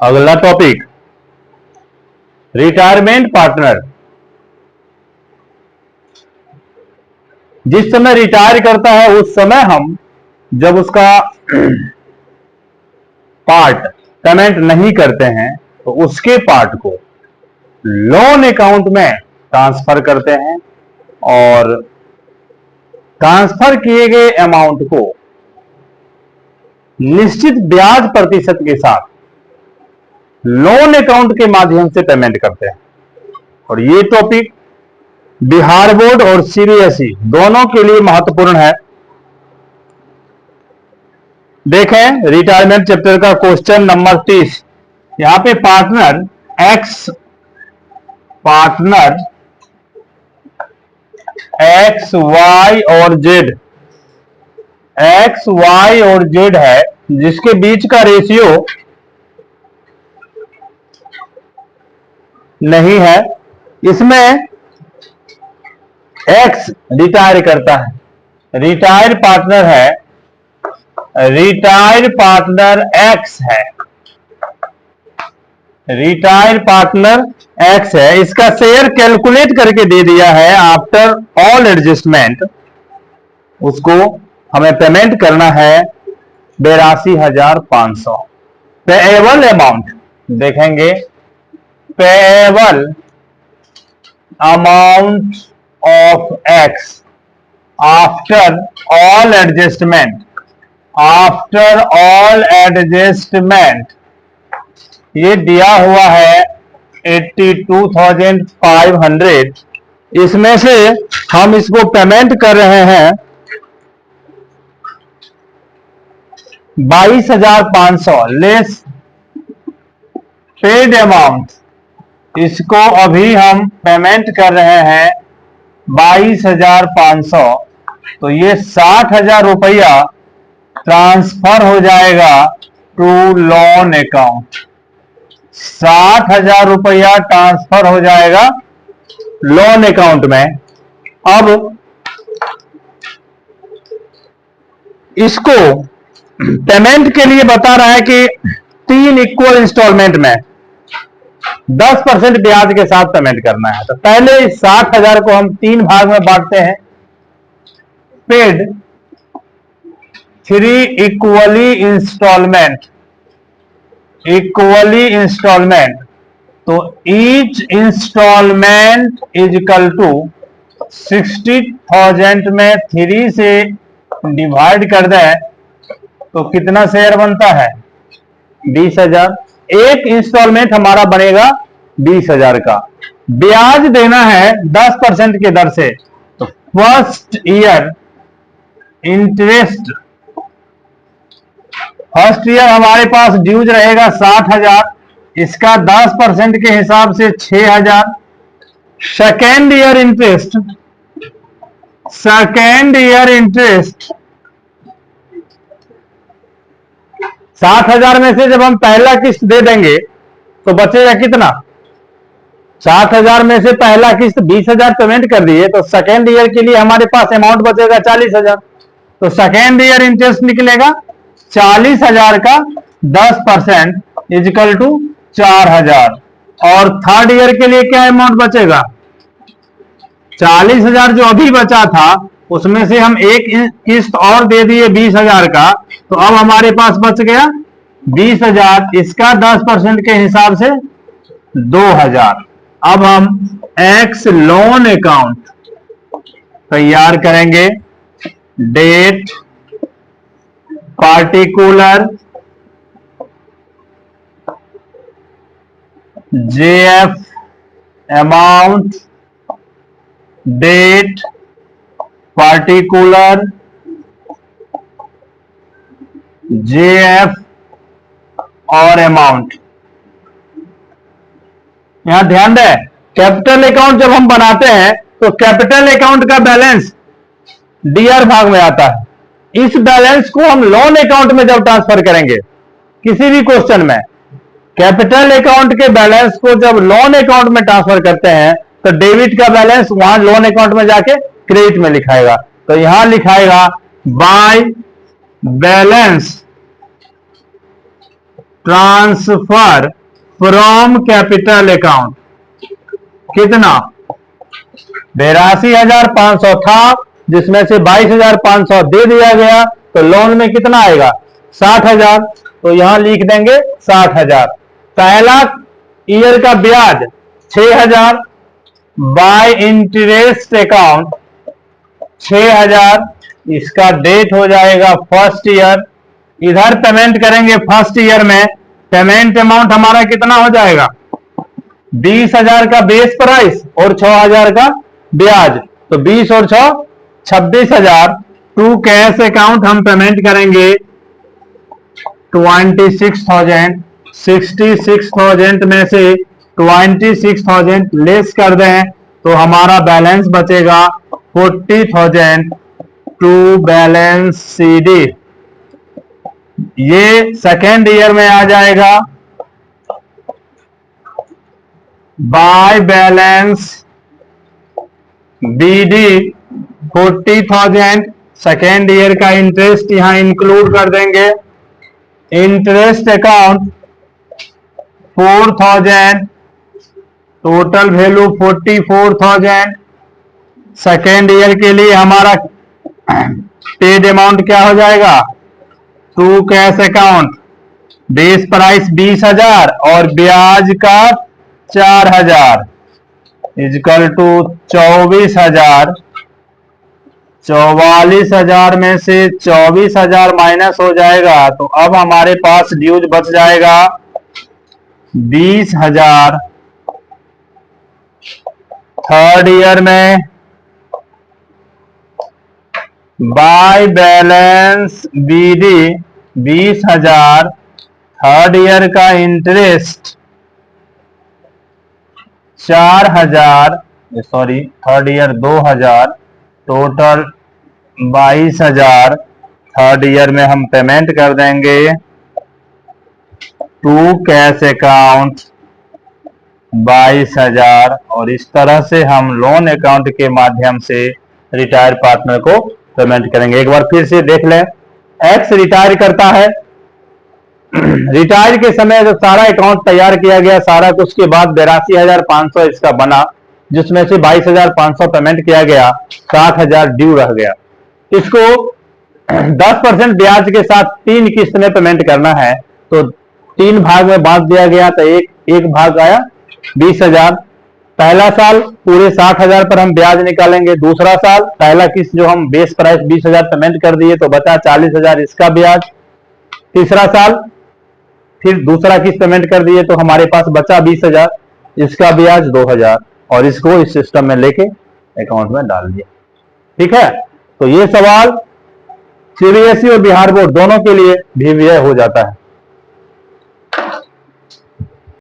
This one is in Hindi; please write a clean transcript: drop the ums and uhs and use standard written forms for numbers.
अगला टॉपिक रिटायरमेंट पार्टनर। जिस समय रिटायर करता है उस समय हम जब उसका पार्ट पेमेंट नहीं करते हैं तो उसके पार्ट को लोन अकाउंट में ट्रांसफर करते हैं और ट्रांसफर किए गए अमाउंट को निश्चित ब्याज प्रतिशत के साथ लोन अकाउंट के माध्यम से पेमेंट करते हैं। और ये टॉपिक बिहार बोर्ड और सीबीएसई दोनों के लिए महत्वपूर्ण है। देखें रिटायरमेंट चैप्टर का क्वेश्चन नंबर 30। यहां पे पार्टनर एक्स वाई और जेड है जिसके बीच का रेशियो नहीं है। इसमें एक्स रिटायर करता है, रिटायर पार्टनर है, रिटायर पार्टनर एक्स है, रिटायर पार्टनर एक्स है। इसका शेयर कैलकुलेट करके दे दिया है आफ्टर ऑल एडजस्टमेंट। उसको हमें पेमेंट करना है 82,500। पेएबल अमाउंट देखेंगे, payable amount of x after all adjustment ये दिया हुआ है 82,500। इसमें से हम इसको पेमेंट कर रहे हैं 22,500 लेस पेड अमाउंट। इसको अभी हम पेमेंट कर रहे हैं 22,500। तो ये 60,000 रुपया ट्रांसफर हो जाएगा टू लोन अकाउंट। 60,000 रुपया ट्रांसफर हो जाएगा लोन अकाउंट में। अब इसको पेमेंट के लिए बता रहा है कि 3 इक्वल इंस्टॉलमेंट में 10% ब्याज के साथ पेमेंट करना है। तो पहले 60,000 को हम 3 भाग में बांटते हैं। Paid 3 equally instalment. तो each instalment is equal to 60,000 में 3 से डिवाइड कर दें तो कितना शेयर बनता है 20,000। एक इंस्टॉलमेंट हमारा बनेगा 20,000 का। ब्याज देना है 10% के दर से। तो first year interest, first year हमारे पास ड्यूज रहेगा 60,000, इसका 10% के हिसाब से 6,000। सेकेंड ईयर इंटरेस्ट 60,000 में से जब हम पहला किस्त दे देंगे तो बचेगा कितना? 60,000 में से पहला किस्त 20,000 पेमेंट कर दिए तो सेकेंड ईयर के लिए हमारे पास अमाउंट बचेगा 40,000। तो सेकेंड ईयर इंटरेस्ट निकलेगा 40,000 का 10% इजिकल टू 4,000। और थर्ड ईयर के लिए क्या अमाउंट बचेगा? 40,000 जो अभी बचा था उसमें से हम एक किस्त और दे दिए 20,000 का। तो अब हमारे पास बच गया 20,000, इसका 10% के हिसाब से 2,000। अब हम एक्स लोन अकाउंट तैयार करेंगे। Date particular JF amount, date particular JF और अमाउंट। यहां ध्यान दें, कैपिटल अकाउंट जब हम बनाते हैं तो कैपिटल अकाउंट का बैलेंस डीआर भाग में आता है। इस बैलेंस को हम लोन अकाउंट में जब ट्रांसफर करेंगे किसी भी क्वेश्चन में, कैपिटल अकाउंट के बैलेंस को जब लोन अकाउंट में ट्रांसफर करते हैं तो डेबिट का बैलेंस वहां लोन अकाउंट में जाके क्रेडिट में लिखाएगा। तो यहां लिखाएगा by balance transfer from capital account, कितना 82,500 था, जिसमें से 22,500 दे दिया गया, तो लोन में कितना आएगा 60,000, तो यहां लिख देंगे 60,000। पहला ईयर का ब्याज 6,000 बाय इंटरेस्ट अकाउंट 6,000, इसका डेट हो जाएगा फर्स्ट ईयर। इधर पेमेंट करेंगे फर्स्ट ईयर में, पेमेंट अमाउंट हमारा कितना हो जाएगा 20,000 का बेस प्राइस और 6,000 का ब्याज, तो 20 और 6 26,000। टू कैश अकाउंट हम पेमेंट करेंगे 26,000। 66,000 में से 26,000 लेस कर दें तो हमारा बैलेंस बचेगा 40,000 टू बैलेंस सीडी। ये सेकेंड ईयर में आ जाएगा। By balance BD 40,000, second year का इंटरेस्ट यहां इंक्लूड कर देंगे। Interest account 4,000, total value 44,000। Second year के लिए हमारा पेड अमाउंट क्या हो जाएगा to cash account, base price 20,000 और ब्याज का 4,000 इजकल टू 24,000। 44,000 में से 24,000 माइनस हो जाएगा, तो अब हमारे पास ड्यूज बच जाएगा 20,000। थर्ड ईयर में by balance B 20,000, third year का interest 4,000, sorry third year 2,000, total 22,000। Third year में हम पेमेंट कर देंगे टू कैश अकाउंट 22,000, और इस तरह से हम लोन अकाउंट के माध्यम से रिटायर पार्टनर को पेमेंट करेंगे। एक बार फिर से देख लें, एक्स रिटायर करता है, रिटायर के समय जब सारा अकाउंट तैयार किया गया सारा कुछ के बाद 82,500 इसका बना, जिसमें से 22,500 पेमेंट किया गया, 60,000 ड्यू रह गया। इसको 10% ब्याज के साथ 3 किस्त में पेमेंट करना है, तो 3 भाग में बांट दिया गया, तो एक भाग आया 20,000। पहला साल पूरे 60,000 पर हम ब्याज निकालेंगे। दूसरा साल पहला किस्त जो हम बेस प्राइस 20,000 पेमेंट कर दिए, तो बचा 40,000 इसका ब्याज। तीसरा साल फिर दूसरा किस्त पेमेंट कर दिए, तो हमारे पास बचा 20,000, इसका ब्याज 2,000, और इसको इस सिस्टम में लेके अकाउंट में डाल दिया। ठीक है, तो ये सवाल सीबीएसई और बिहार बोर्ड दोनों के लिए भी हो जाता है।